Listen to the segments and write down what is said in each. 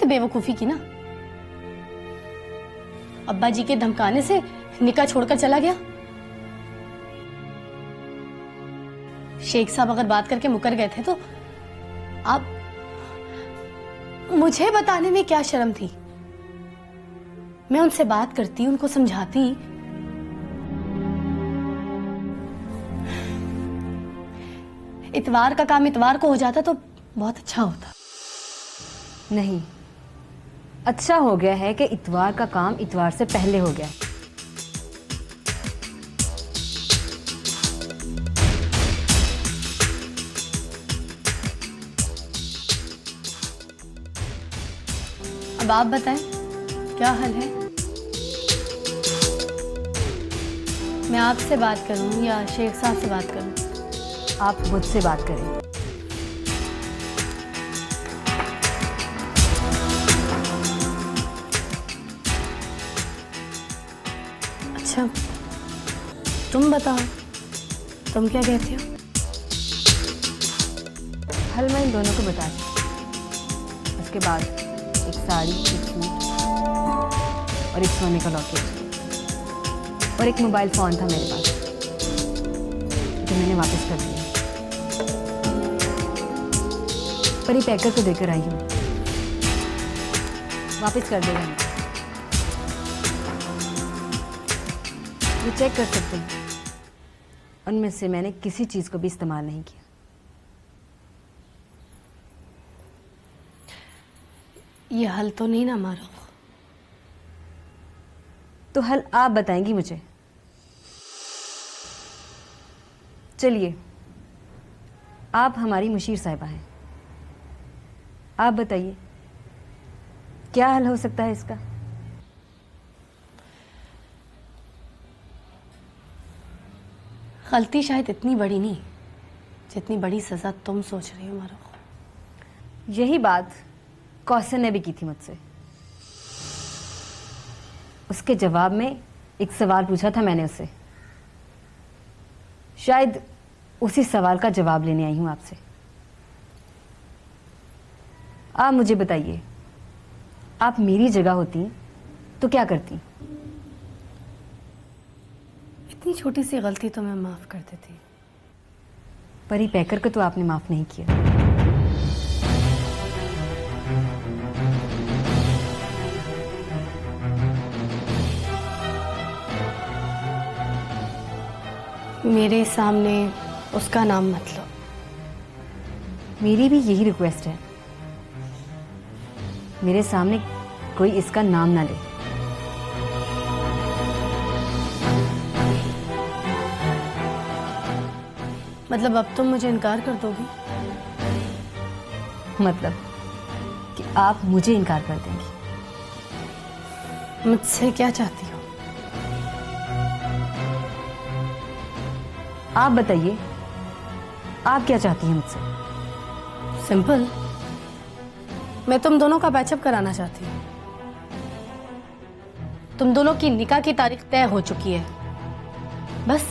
भी बेवकूफी की ना। अब्बा जी के धमकाने से निकाह छोड़कर चला गया। शेख साहब अगर बात करके मुकर गए थे तो आप मुझे बताने में क्या शर्म थी? मैं उनसे बात करती, उनको समझाती। इतवार का काम इतवार को हो जाता तो बहुत अच्छा होता। नहीं, अच्छा हो गया है कि इतवार का काम इतवार से पहले हो गया। अब आप बताएं क्या हाल है? मैं आपसे बात करूं या शेख साहब से बात करूं? आप मुझसे बात करें। अच्छा, तुम बताओ, तुम क्या कहती हो? हल मैं इन दोनों को बता दी। उसके बाद एक साड़ी, एक सूट और एक सोने का लॉकेट और एक मोबाइल फ़ोन था मेरे पास, जो मैंने वापस कर दिया। परी पैकर को देकर आई हूँ, वापस कर देगा। ये चेक कर सकते हैं, उनमें से मैंने किसी चीज़ को भी इस्तेमाल नहीं किया। ये हल तो नहीं ना मारो? तो हल आप बताएंगी मुझे। चलिए, आप हमारी मुशीर साहिबा हैं, आप बताइए क्या हल हो सकता है इसका? गलती शायद इतनी बड़ी नहीं जितनी बड़ी सजा तुम सोच रही हो मारो। यही बात कौसर ने भी की थी मुझसे। उसके जवाब में एक सवाल पूछा था मैंने उससे, शायद उसी सवाल का जवाब लेने आई हूं आपसे। आप मुझे बताइए, आप मेरी जगह होती तो क्या करती? इतनी छोटी सी गलती तो मैं माफ कर देती। परी पैकर को तो आपने माफ नहीं किया। मेरे सामने उसका नाम मत लो। मेरी भी यही रिक्वेस्ट है, मेरे सामने कोई इसका नाम ना ले। मतलब अब तुम मुझे इनकार कर दोगी? मतलब कि आप मुझे इनकार कर देंगी। मुझसे क्या चाहती हो? आप बताइए, आप क्या चाहती हैं मुझसे? सिंपल, मैं तुम दोनों का पैचअप कराना चाहती हूँ। तुम दोनों की निकाह की तारीख तय हो चुकी है, बस।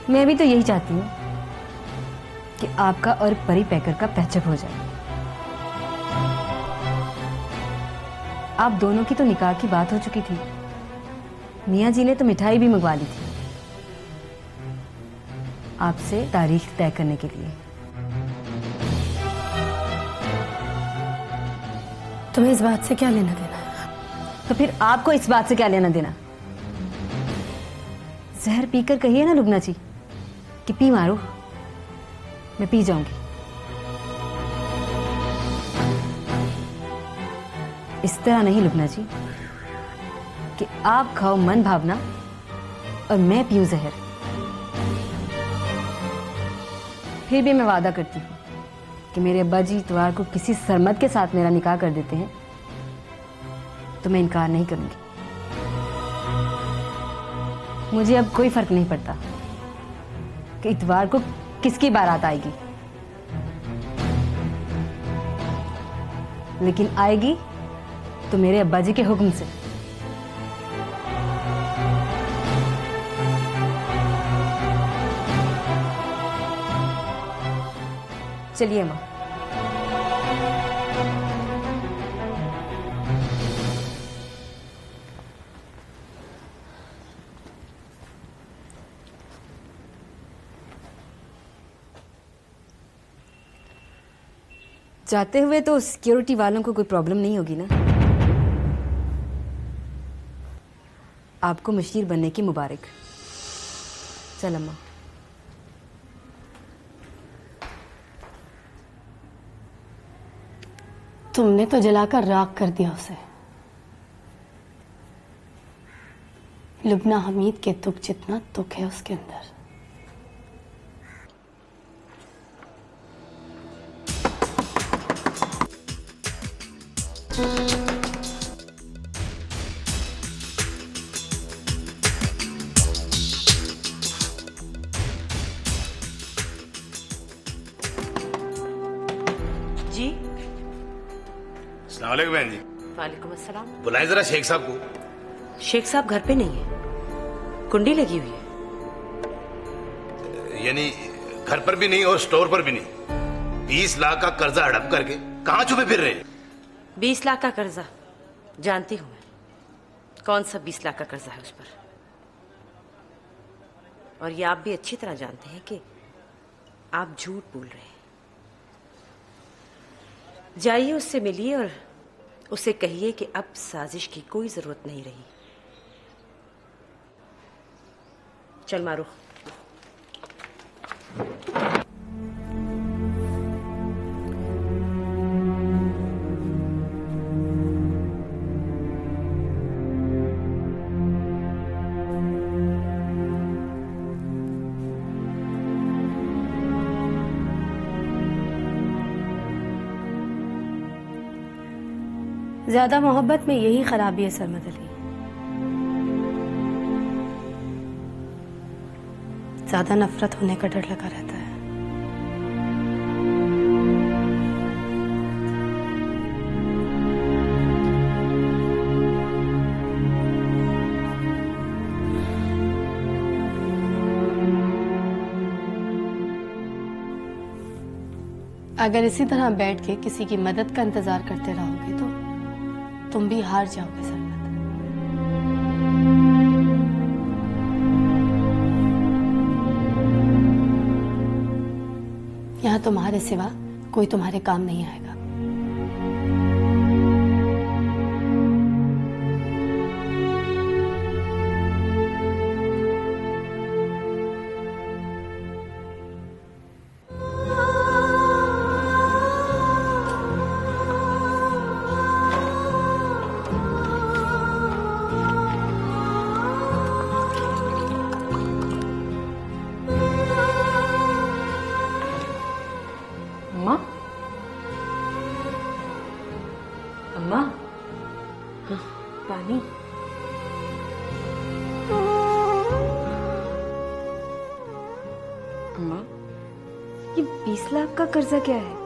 मैं भी तो यही चाहती हूँ कि आपका और परी पैकर का पैचअप हो जाए। आप दोनों की तो निकाह की बात हो चुकी थी, मियाँ जी ने तो मिठाई भी मंगवा ली थी आपसे तारीख तय करने के लिए। तुम्हें इस बात से क्या लेना देना है? तो फिर आपको इस बात से क्या लेना देना? जहर पीकर कहिए ना लुबना जी कि पी मारो, मैं पी जाऊंगी। इस तरह नहीं लुबना जी कि आप खाओ मन भावना और मैं पीऊं जहर। फिर भी मैं वादा करती हूँ कि मेरे अब्बा जी इतवार को किसी सरमद के साथ मेरा निकाह कर देते हैं तो मैं इनकार नहीं करूंगी। मुझे अब कोई फर्क नहीं पड़ता कि इतवार को किसकी बारात आएगी, लेकिन आएगी तो मेरे अब्बा जी के हुक्म से। चलिए माँ। जाते हुए तो सिक्योरिटी वालों को कोई प्रॉब्लम नहीं होगी ना? आपको मशीर बनने की मुबारक। चल अम्मा। तुमने तो जलाकर राख कर दिया उसे। लुबना हमीद के दुख जितना दुख है उसके अंदर। जी। अस्सलाम वालेकुम बहन जी। वालेकुम अस्सलाम। बुलाएं जरा शेख साहब को। शेख साहब घर पे नहीं है, कुंडी लगी हुई है। यानी घर पर भी नहीं और स्टोर पर भी नहीं। 20 लाख का कर्जा हड़प करके कहाँ छुपे फिर रहे हैं? 20 लाख का कर्जा जानती हूं मैं, कौन सा 20 लाख का कर्जा है उस पर। और ये आप भी अच्छी तरह जानते हैं कि आप झूठ बोल रहे हैं। जाइए उससे मिलिए और उसे कहिए कि अब साजिश की कोई जरूरत नहीं रही। चल मारो। ज्यादा मोहब्बत में यही खराबी है सरमद अली। ज्यादा नफरत होने का डर लगा रहता है। अगर इसी तरह बैठ के किसी की मदद का इंतजार करते रहोगे तो तुम भी हार जाओगे सरमद। यहाँ तुम्हारे सिवा कोई तुम्हारे काम नहीं आएगा। अम्मा, अम्मा, हाँ, पानी। अम्मा, ये 20 लाख का कर्जा क्या है?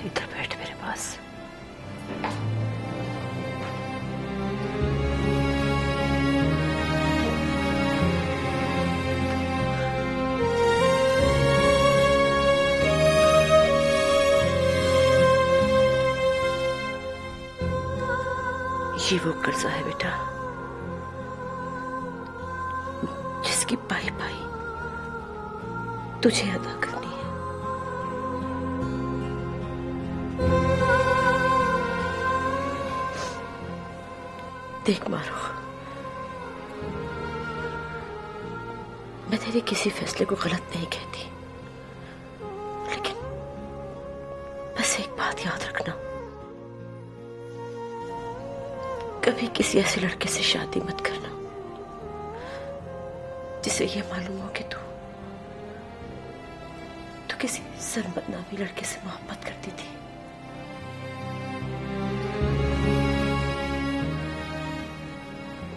इधर बैठ मेरे पास। ये वो कर्जा है बेटा जिसकी पाई पाई तुझे अदा करनी है। देख मारो, मैं तेरे किसी फैसले को गलत नहीं कहती, लेकिन बस एक बात याद रखना, कभी किसी ऐसे लड़के से शादी मत करना जिसे ये मालूम हो कि तू किसी सरबदनामी लड़के से मोहब्बत करती थी।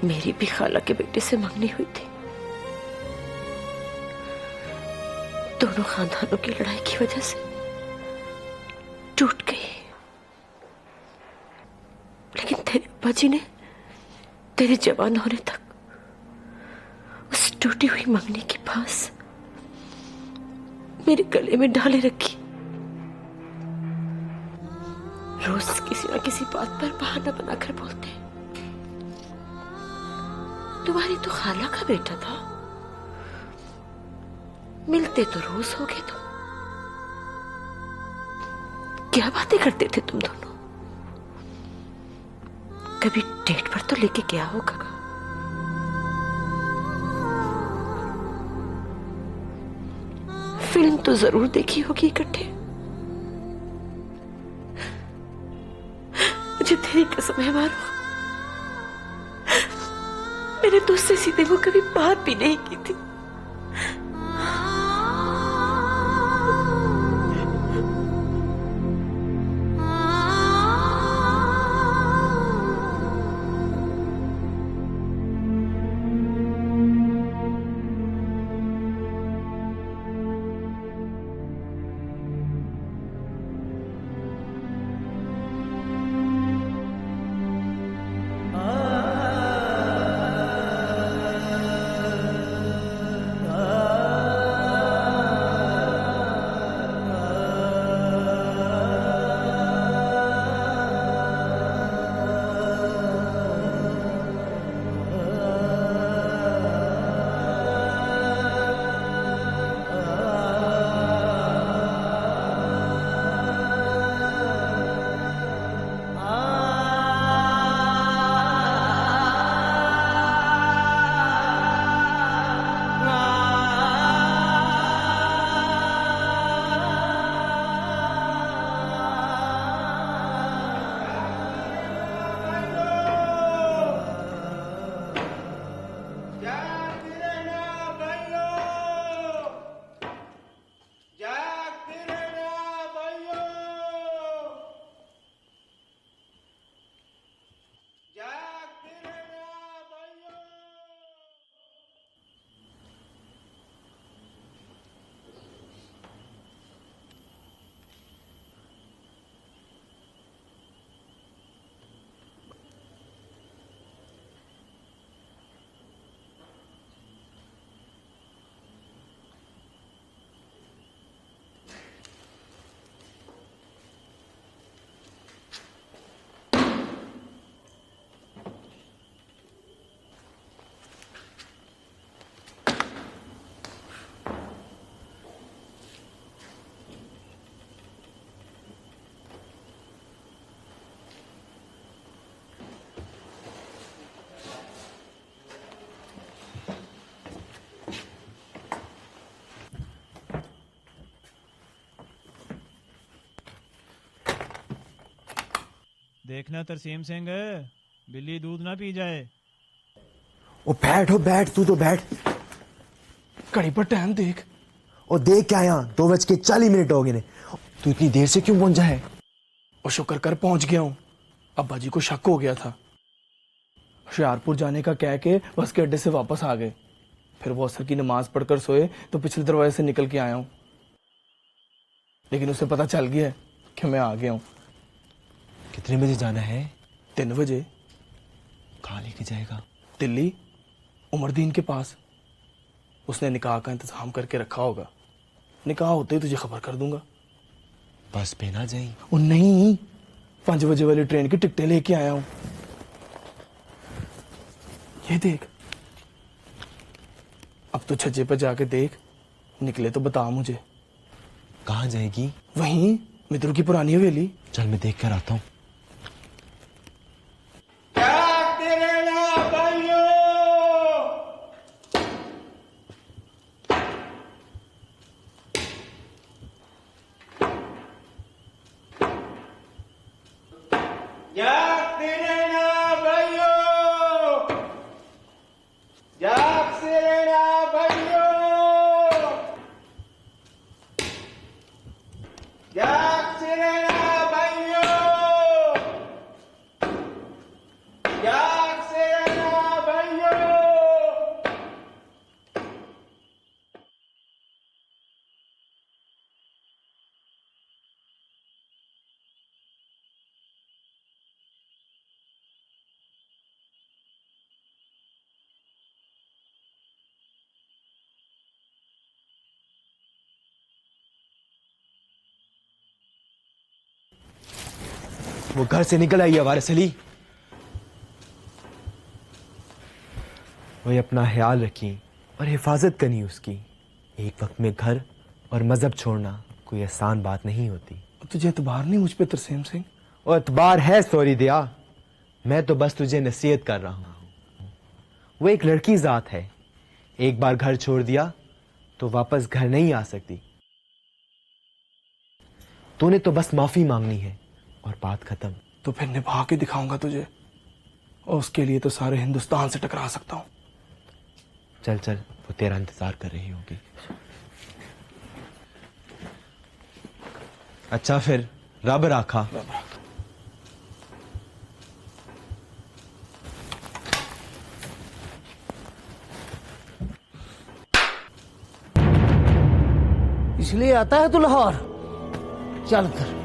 मेरी भी खाला के बेटे से मंगनी हुई थी। दोनों खानदानों की लड़ाई की वजह से टूट गई, लेकिन तेरे अब्बा जी ने तेरे जवान होने तक उस टूटी हुई मंगनी के पास मेरे गले में डाले रखी। रोज किसी ना किसी बात पर बहाना बनाकर बोलते, तुम्हारी तो खाला का बेटा था, मिलते तो रोज होगे तुम। क्या बातें करते थे तुम दोनों? कभी डेट पर तो लेके गया होगा? फिल्म तो जरूर देखी होगी इकट्ठे। मुझे तेरी कसम है मारो, मैंने तो उससे सीधे वो कभी बात भी नहीं की थी। देखना तरसीम सिंह, बिल्ली दूध ना पी जाए। ओ बैठ तू तो बैठ। घड़ी पर टाइम देख। और देख क्या यहाँ 2:40 हो गए ने। तू इतनी देर से क्यों पहुंचा है? और शुक्र कर पहुंच गया हूँ। अब्बा जी को शक हो गया था, होशियारपुर जाने का कह के बस के अड्डे से वापस आ गए। फिर वो असर की नमाज पढ़कर सोए तो पिछले दरवाजे से निकल के आया हूँ, लेकिन उसे पता चल गया है कि मैं आ गया हूँ। कितने बजे जाना है? 3 बजे। कहाँ लेके जाएगा? दिल्ली, उमरदीन के पास। उसने निकाह का इंतजाम करके रखा होगा। निकाह होते ही तुझे खबर कर दूंगा। बस पे ना जाई। और नहीं, 5 बजे वाली ट्रेन की टिकटें लेके आया हूं। ये देख। अब तो छज्जे पर जाके देख, निकले तो बता मुझे। कहाँ जाएगी? वहीं मित्रों की पुरानी हवेली। चल मैं देख कर आता हूँ। वो घर से निकल आई है वारिस अली। वही अपना ख्याल रखी और हिफाजत करनी उसकी। एक वक्त में घर और मजहब छोड़ना कोई आसान बात नहीं होती। तुझे एतबार नहीं मुझ पे तरसेम सिंह? और एतबार है सॉरी दिया, मैं तो बस तुझे नसीहत कर रहा हूँ। वो एक लड़की जात है, एक बार घर छोड़ दिया तो वापस घर नहीं आ सकती। तूने तो बस माफी मांगनी है और बात खत्म। तो फिर निभा के दिखाऊंगा तुझे, और उसके लिए तो सारे हिंदुस्तान से टकरा सकता हूँ। चल चल, वो तेरा इंतजार कर रही होगी। अच्छा फिर रब राखा। इसलिए आता है तू लाहौर? चल कर।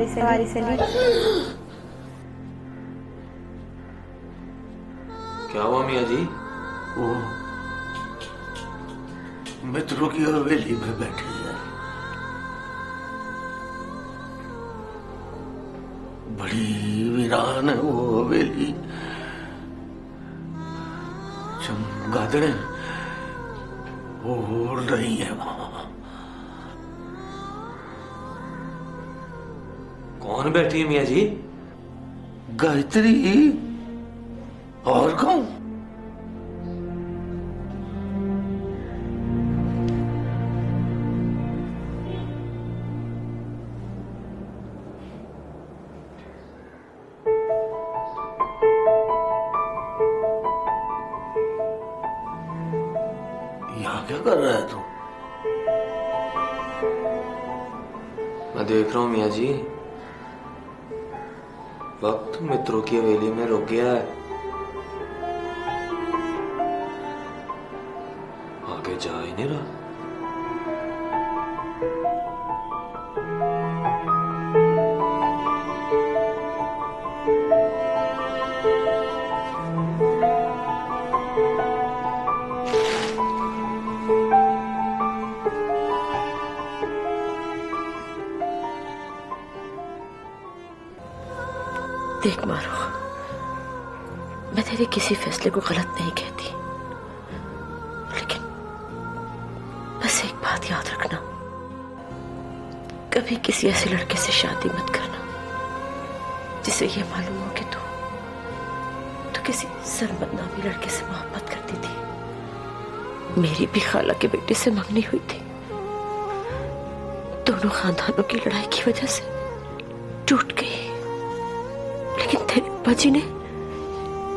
सवारी से ली। क्या हुआ मियाँ जी? वो मित्रों की हवेली में बैठी है, बड़ी वीरान है वो हवेली। चमगादड़ें उड़ रही है वहां। कौन बैठी है मियाँ जी? गायत्री। और कौन? यहाँ क्या कर रहा है तू? मैं देख रहा हूँ मियाँ जी, वक्त मित्रों की हवेली में रुक गया है, आगे जा ही नहीं रहा। देख मारो, मैं तेरे किसी फैसले को गलत नहीं कहती, लेकिन बस एक बात याद रखना, कभी किसी ऐसे लड़के से शादी मत करना जिसे ये मालूम हो कि तू किसी सरबदनामी लड़के से मोहब्बत करती थी। मेरी भी खाला के बेटे से मंगनी हुई थी, दोनों खानदानों की लड़ाई की वजह से टूट गई, लेकिन तेरे अब्बा जी ने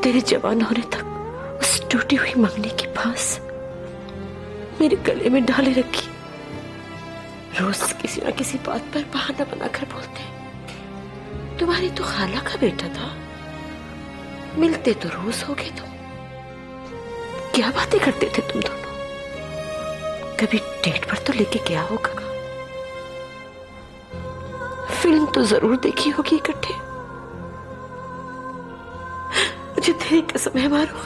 तेरे जवान होने तक उस टूटी हुई मंगनी की फांस मेरे गले में डाले रखी। रोज किसी न किसी बात पर बहाना बनाकर बोलते, तुम्हारी तो खाला का बेटा था, मिलते तो रोज हो गए तुम। क्या बातें करते थे तुम दोनों? कभी डेट पर तो लेके गया होगा, फिल्म तो जरूर देखी होगी इकट्ठे। मुझे तेरी कसम है मारो,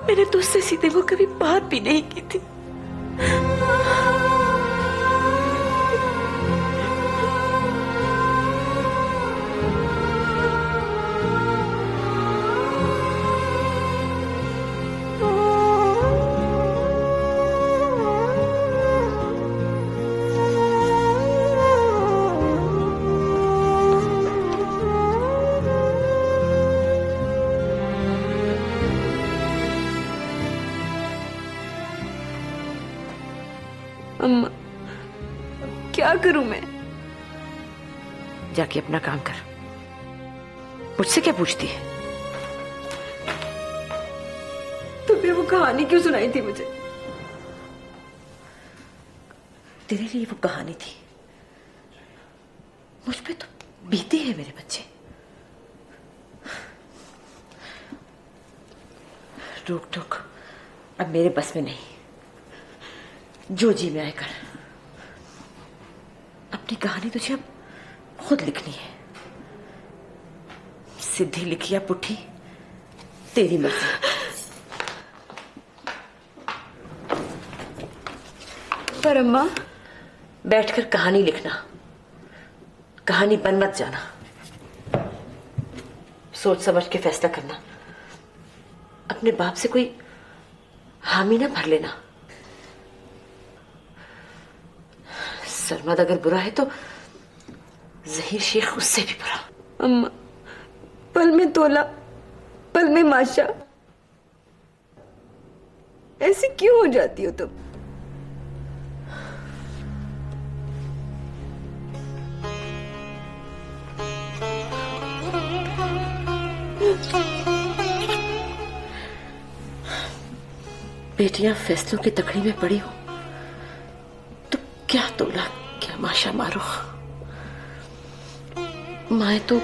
मैंने तुझसे सीधे वो कभी बात भी नहीं की थी। अम्मा, क्या करूं मैं? जाके अपना काम कर, मुझसे क्या पूछती है? तुमने वो कहानी क्यों सुनाई थी मुझे? तेरे लिए वो कहानी थी, मुझ पे तो बीती है मेरे बच्चे। रोक टोक अब मेरे बस में नहीं। जो जी में आए कर। अपनी कहानी तुझे अब खुद लिखनी है। सीधी लिखी या पुट्ठी, तेरी मर्जी। पर अम्मा, बैठकर कहानी लिखना, कहानी बन मत जाना। सोच समझ के फैसला करना। अपने बाप से कोई हामी ना भर लेना। सरमद अगर बुरा है तो जहीर शेख उससे भी बुरा। अम्मा, पल में तोला पल में माशा, ऐसे क्यों हो जाती हो तुम? बेटियां फैसलों की तकड़ी में पड़ी हो तो क्या तोला क्या माशा मारो। माए तो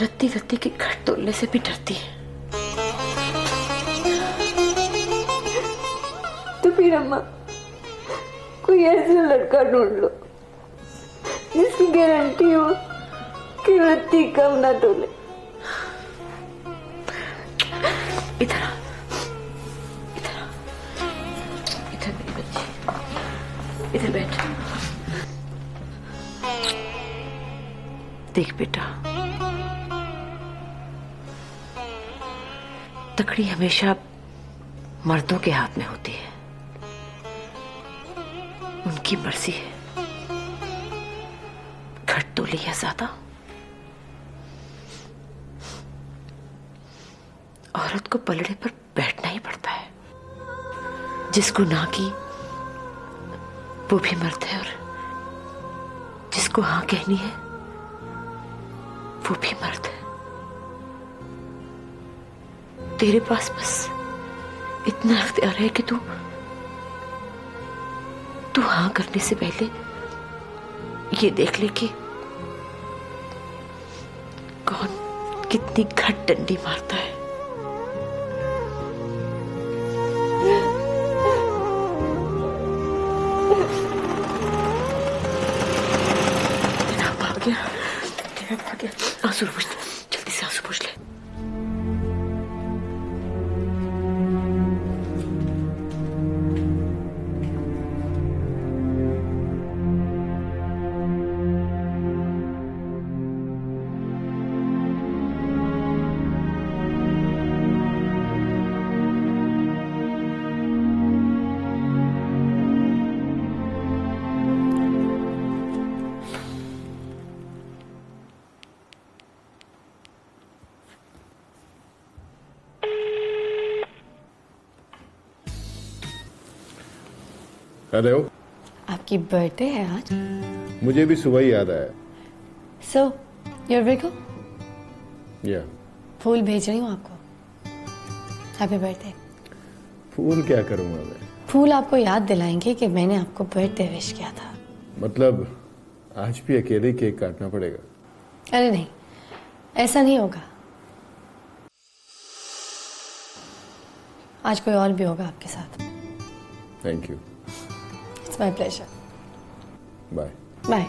रत्ती रत्ती के घट तोलने से भी डरती है। तो फिर अम्मा, कोई ऐसा लड़का ढूंढ लो जिसकी गारंटी हो कि रत्ती कम ना तोले। इधर आ, इधर आ, इधर मेरी बच्ची, इधर बैठ। देख बेटा, तकड़ी हमेशा मर्दों के हाथ में होती है। उनकी मर्जी है, घट तो लिया ज्यादा। औरत को पलड़े पर बैठना ही पड़ता है। जिसको ना की वो भी मर्द है, और जिसको हाँ कहनी है वो भी मर्द है। तेरे पास बस इतना इख्तियार है कि तू हाँ करने से पहले ये देख ले कि कौन कितनी घट डंडी मारता है। आ गया, आंसू पूछ ले, जल्दी से आंसू पूछ ले। हेलो, आपकी बर्थडे है आज? मुझे भी सुबह ही याद आया। सो योर विको, या फूल भेज रही हूँ आपको। Happy birthday. फूल क्या करूंगा मैं? फूल आपको याद दिलाएंगे कि मैंने आपको बर्थडे विश किया था। मतलब आज भी अकेले केक काटना पड़ेगा? अरे नहीं, ऐसा नहीं होगा। आज कोई और भी होगा आपके साथ। Thank you. It's my pleasure. Bye bye.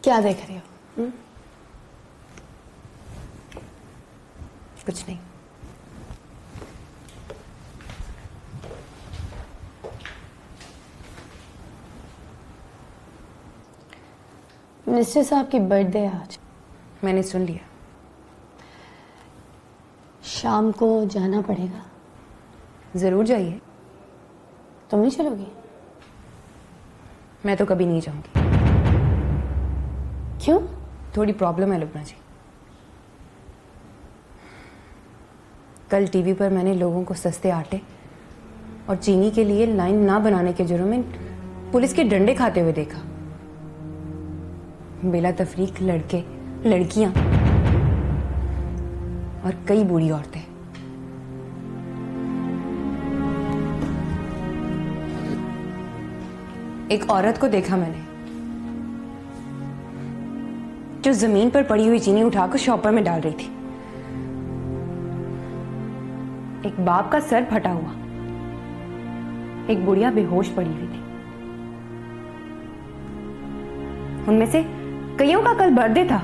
क्या देख रही हो? कुछ नहीं। मिनिस्टर साहब की बर्थडे है आज। मैंने सुन लिया। शाम को जाना पड़ेगा। जरूर जाइए। तुम नहीं चलोगी? मैं तो कभी नहीं जाऊंगी। क्यों? थोड़ी प्रॉब्लम है लुबना जी। कल टीवी पर मैंने लोगों को सस्ते आटे और चीनी के लिए लाइन ना बनाने के जुर्म में पुलिस के डंडे खाते हुए देखा। बेला तफरीक लड़के, लड़कियां और कई बूढ़ी औरतें। एक औरत को देखा मैंने जो जमीन पर पड़ी हुई चीनी उठाकर शॉपर में डाल रही थी। एक बाप का सर फटा हुआ, एक बुढ़िया बेहोश पड़ी हुई थी। उनमें से कईयों का कल बर्थडे था।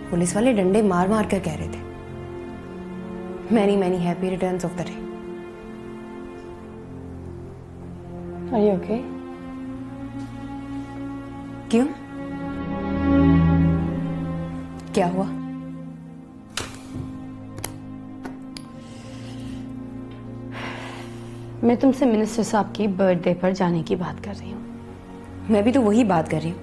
पुलिस वाले डंडे मार मार कर कह रहे थे, many many happy returns of the day. Are you okay? क्यों? क्या हुआ? मैं तुमसे मिनिस्टर साहब की बर्थडे पर जाने की बात कर रही हूँ। मैं भी तो वही बात कर रही हूँ,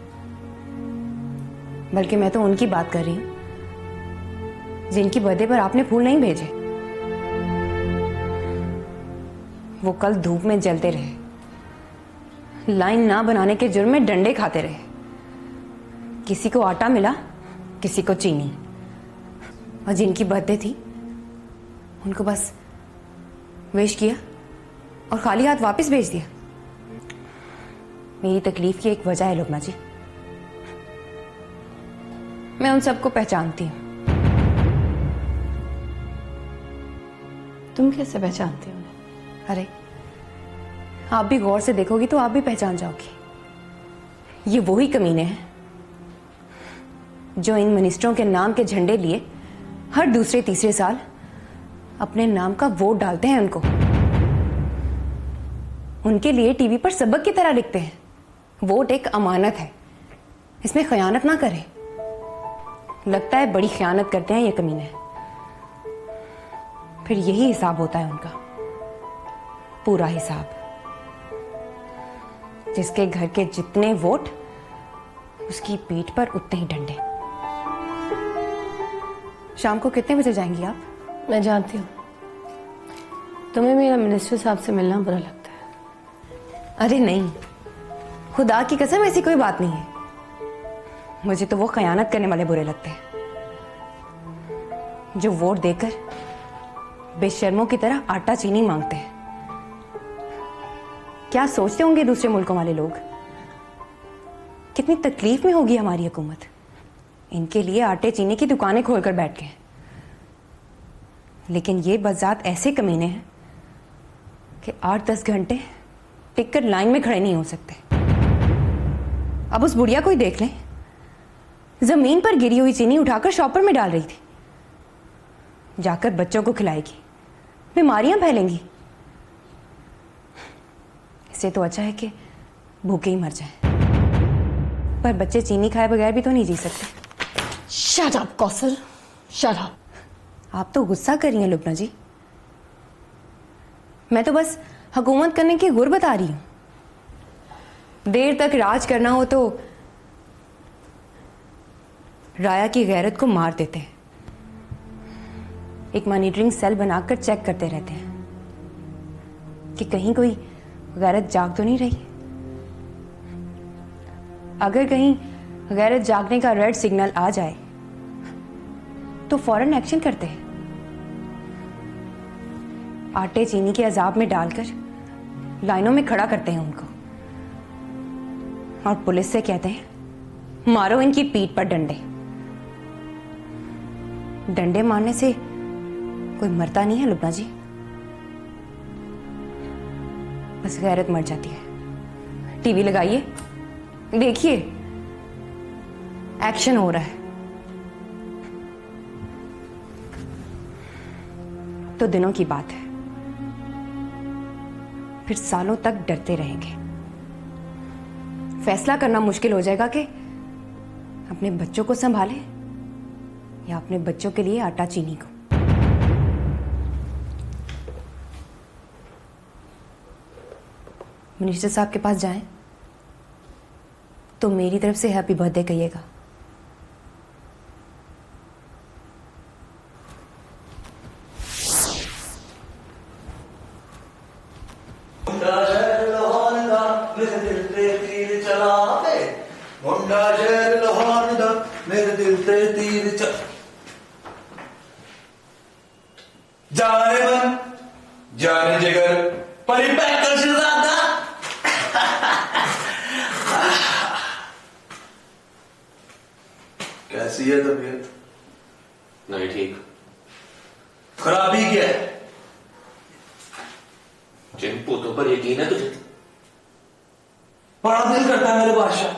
बल्कि मैं तो उनकी बात कर रही हूँ जिनकी बर्थडे पर आपने फूल नहीं भेजे। वो कल धूप में जलते रहे, लाइन ना बनाने के जुर्म में डंडे खाते रहे। किसी को आटा मिला, किसी को चीनी, और जिनकी बर्थडे थी उनको बस विश किया और खाली हाथ वापस भेज दिया। मेरी तकलीफ की एक वजह है लुबना जी, मैं उन सबको पहचानती हूँ। तुम कैसे पहचानती हो? अरे आप भी गौर से देखोगी तो आप भी पहचान जाओगी। ये वही कमीने हैं जो इन मिनिस्टरों के नाम के झंडे लिए हर दूसरे तीसरे साल अपने नाम का वोट डालते हैं उनको। उनके लिए टीवी पर सबक की तरह लिखते हैं, वोट एक अमानत है, इसमें खयानत ना करें। लगता है बड़ी खयानत करते हैं ये कमीने। फिर यही हिसाब होता है उनका, पूरा हिसाब। जिसके घर के जितने वोट, उसकी पीठ पर उतने ही डंडे। शाम को कितने बजे जाएंगी आप? मैं जानती हूँ तुम्हें मेरा मिनिस्टर साहब से मिलना बुरा लगता है। अरे नहीं, खुदा की कसम ऐसी कोई बात नहीं है। मुझे तो वो खयानत करने वाले बुरे लगते हैं जो वोट देकर बेशर्मों की तरह आटा चीनी मांगते हैं। क्या सोचते होंगे दूसरे मुल्कों वाले लोग? कितनी तकलीफ में होगी हमारी हुकूमत। इनके लिए आटे चीनी की दुकानें खोलकर बैठ गए। लेकिन ये बज़ात ऐसे कमीने हैं कि 8-10 घंटे टिककर लाइन में खड़े नहीं हो सकते। अब उस बुढ़िया को ही देख लें, जमीन पर गिरी हुई चीनी उठाकर शॉपर में डाल रही थी। जाकर बच्चों को खिलाएगी, बीमारियां फैलेंगी। इससे तो अच्छा है कि भूखे ही मर जाएं। पर बच्चे चीनी खाए बगैर भी तो नहीं जी सकते। Shut up Kausar, shut up. आप तो गुस्सा कर रही हैं लुबना जी। मैं तो बस हुकूमत करने की गुर बता रही हूं। देर तक राज करना हो तो राया की गैरत को मार देते हैं। एक मॉनिटरिंग सेल बनाकर चेक करते रहते हैं कि कहीं कोई गैरत जाग तो नहीं रही। अगर कहीं गैरत जागने का रेड सिग्नल आ जाए तो फौरन एक्शन करते हैं। आटे चीनी के अजाब में डालकर लाइनों में खड़ा करते हैं उनको और पुलिस से कहते हैं मारो इनकी पीठ पर डंडे। डंडे मारने से कोई मरता नहीं है लुबना जी, बस गैरत मर जाती है। टीवी लगाइए, देखिए एक्शन हो रहा है। तो दिनों की बात है, फिर सालों तक डरते रहेंगे। फैसला करना मुश्किल हो जाएगा कि अपने बच्चों को संभाले या अपने बच्चों के लिए आटा चीनी को। मिनिस्टर साहब के पास जाएं तो मेरी तरफ से हैप्पी बर्थडे कहिएगा। मुंडा शहर लाहौर दा मेरे दिल ते तीर च जाने मन जाने जिगर परी पैकर शहजादा। कैसी है तबीयत? नहीं ठीक। खराबी क्या है? जिन भूतों पर यकीन है तुझे? बड़ा दिल करता है मेरे बादशाह,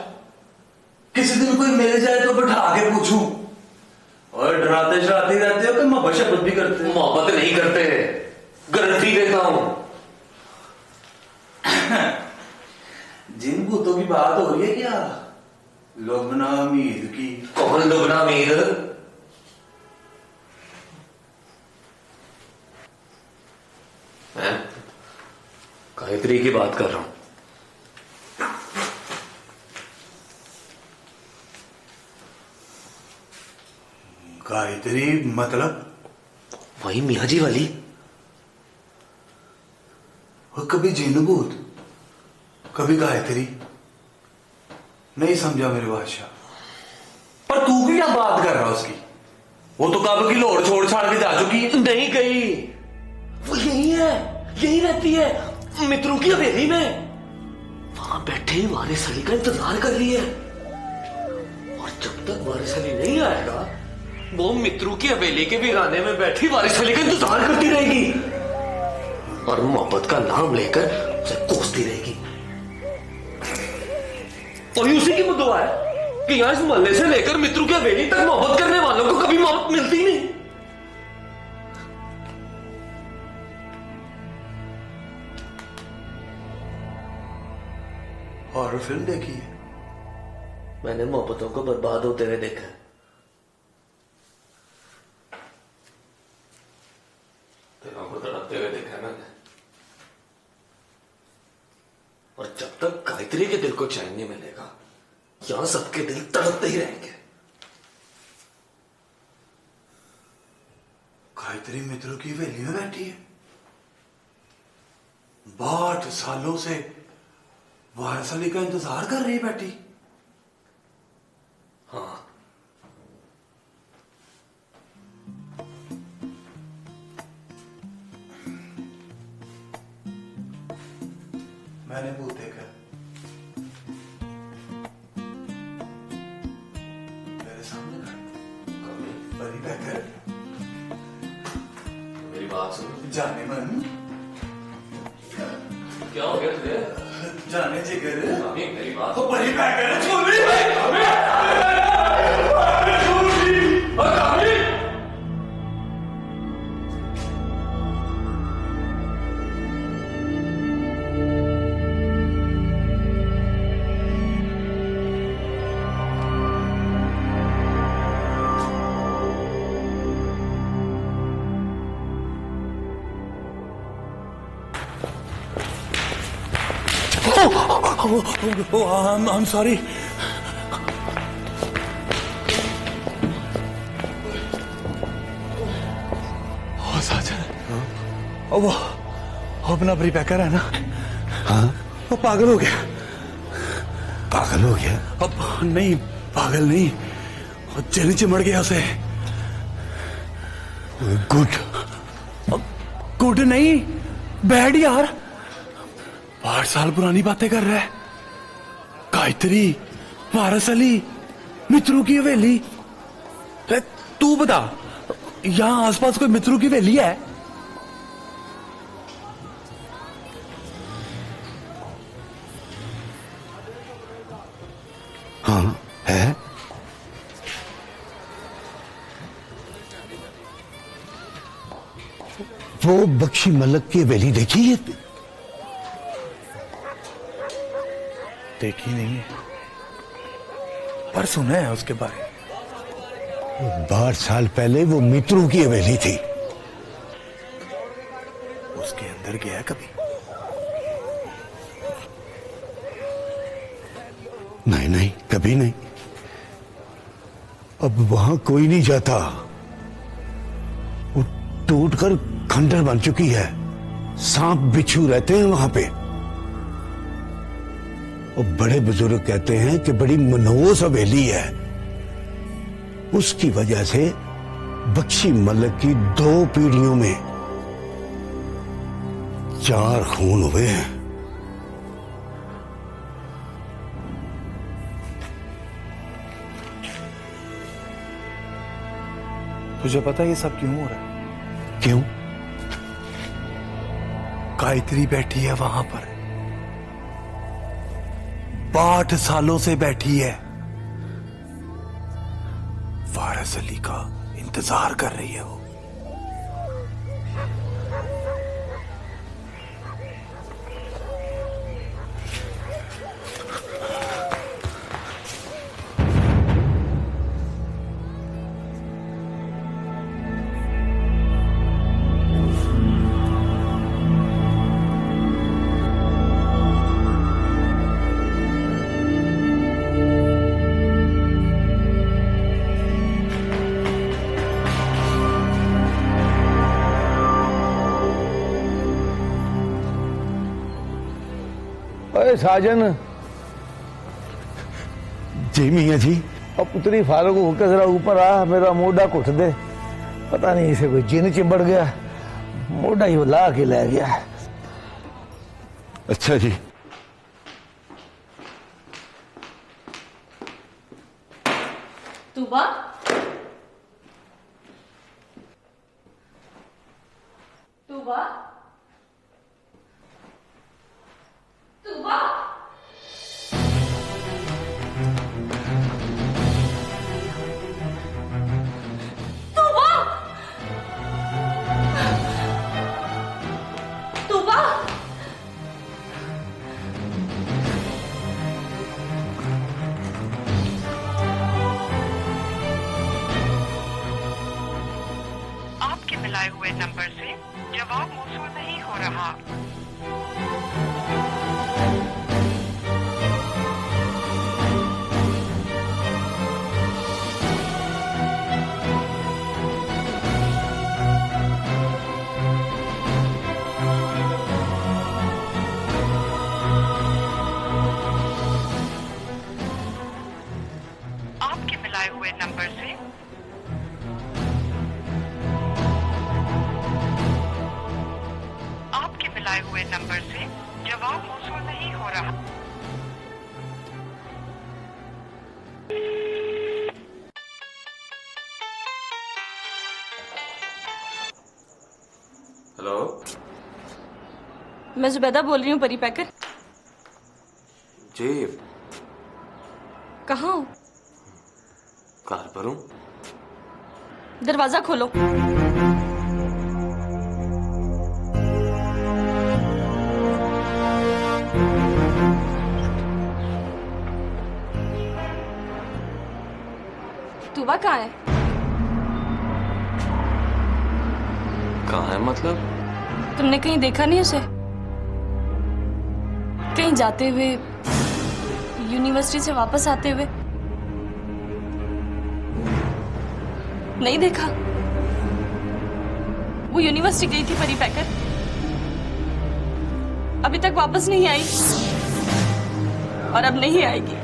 किसी दिन कोई मिल जाए तो बैठा के पूछूं। और डराते शराते रहते हो कि मोहब्बत शब्बत भी करते हो? मोहब्बत नहीं करते, गारंटी देता हूं। जिन भूतों की बात हो रही है क्या? लुबना मीर की। कौन लुबना मीर? मैं गायत्री की बात कर रहा हूं। गायत्री मतलब? वही मियाँ जी वाली। और कभी जिन भूत कभी गायत्री, नहीं समझा मेरे बादशाह। पर तू क्या बात कर रहा है उसकी? वो तो कब की लोड़ छोड़ छाड़ के जा चुकी है। नहीं गई, वो यही है, यही रहती है मित्रों की हवेली में। वहां बैठे ही वारिस अली का इंतजार कर रही है, और जब तक वारिस अली नहीं आएगा वो मित्रों की हवेली के वीराने में बैठी वारिस अली का इंतजार करती रहेगी और मोहब्बत का नाम लेकर उसे कोसती रहेगी। और ये उसी की मुद्दा है कि यहां इस मोहल्ले से लेकर मित्रों की हवेली तक मोहब्बत करने वालों को कभी मौत मिलती नहीं। हॉरर फिल्म देखी है? मैंने मोहब्बतों को बर्बाद होते हुए देखा है। दिलों को तड़पते हुए देखा है मैंने। और जब तक गायत्री के दिल को चैन नहीं मिलेगा यहां सबके दिल तड़पते ही रहेंगे। गायत्री मित्रों की हवेली में बैठी है, 62 सालों से वारिस अली का इंतजार कर रही बैठी। हाँ, मैंने भूत देखा मेरे सामने कभी परी बैकर। मेरी बात सुनो। जाने मन क्या हो गया तुझे? जाने जिगर। कभी मेरी बात तो परी बैकर छोड़ दी। I'm sorry. साजन, वो अपना प्री पैकर है ना? हाँ, वो पागल हो गया। पागल हो गया? अब नहीं, पागल नहीं, वो जिन चिमड़ गया उसे। गुड? गुड नहीं, बैड यार। 8 साल पुरानी बातें कर रहा है। गायत्री, वारिस अली, मित्रों की हवेली। तू बता, यहां आसपास कोई मित्रों की हवेली है? हाँ है। वो बख्शी मलक की हवेली देखी है? देखी नहीं है, पर सुना है उसके बारे में। 12 साल पहले वो मित्रों की हवेली थी। उसके अंदर गया है कभी? नहीं नहीं, कभी नहीं। अब वहां कोई नहीं जाता, वो टूटकर खंडर बन चुकी है। सांप बिच्छू रहते हैं वहां पे। और बड़े बुजुर्ग कहते हैं कि बड़ी मनहूस हवेली है। उसकी वजह से बख्शी मलिक की 2 पीढ़ियों में 4 खून हुए हैं। तुझे पता है ये सब क्यों हो रहा है? क्यों? गायत्री बैठी है वहां पर, 60 सालों से बैठी है, वारिस अली का इंतजार कर रही है वो। अरे साजन, जी मियाँ जी। अब पुतरी फारूक होकर जरा ऊपर आ, मेरा मोढ़ा घुट दे। पता नहीं इसे कोई जिन चिंबड़ गया, मोढ़ा ही वो ला के ले गया। अच्छा जी। तूबा, तूबा, तूबा। तूबा, तूबा। आपके मिलाए हुए नंबर से जवाब मौसूल नहीं हो रहा। आपके मिलाए हुए नंबर से मिलाए हुए नंबर से जवाब मौसूल नहीं हो रहा। हेलो, मैं जुबैदा बोल रही हूँ, परी पैकर। जी कहाँ हो? कार पर हूँ। दरवाजा खोलो। तूबा कहाँ है? कहाँ है मतलब? तुमने कहीं देखा नहीं उसे? कहीं जाते हुए, यूनिवर्सिटी से वापस आते हुए? नहीं देखा? वो यूनिवर्सिटी गई थी परी पैकर, अभी तक वापस नहीं आई और अब नहीं आएगी।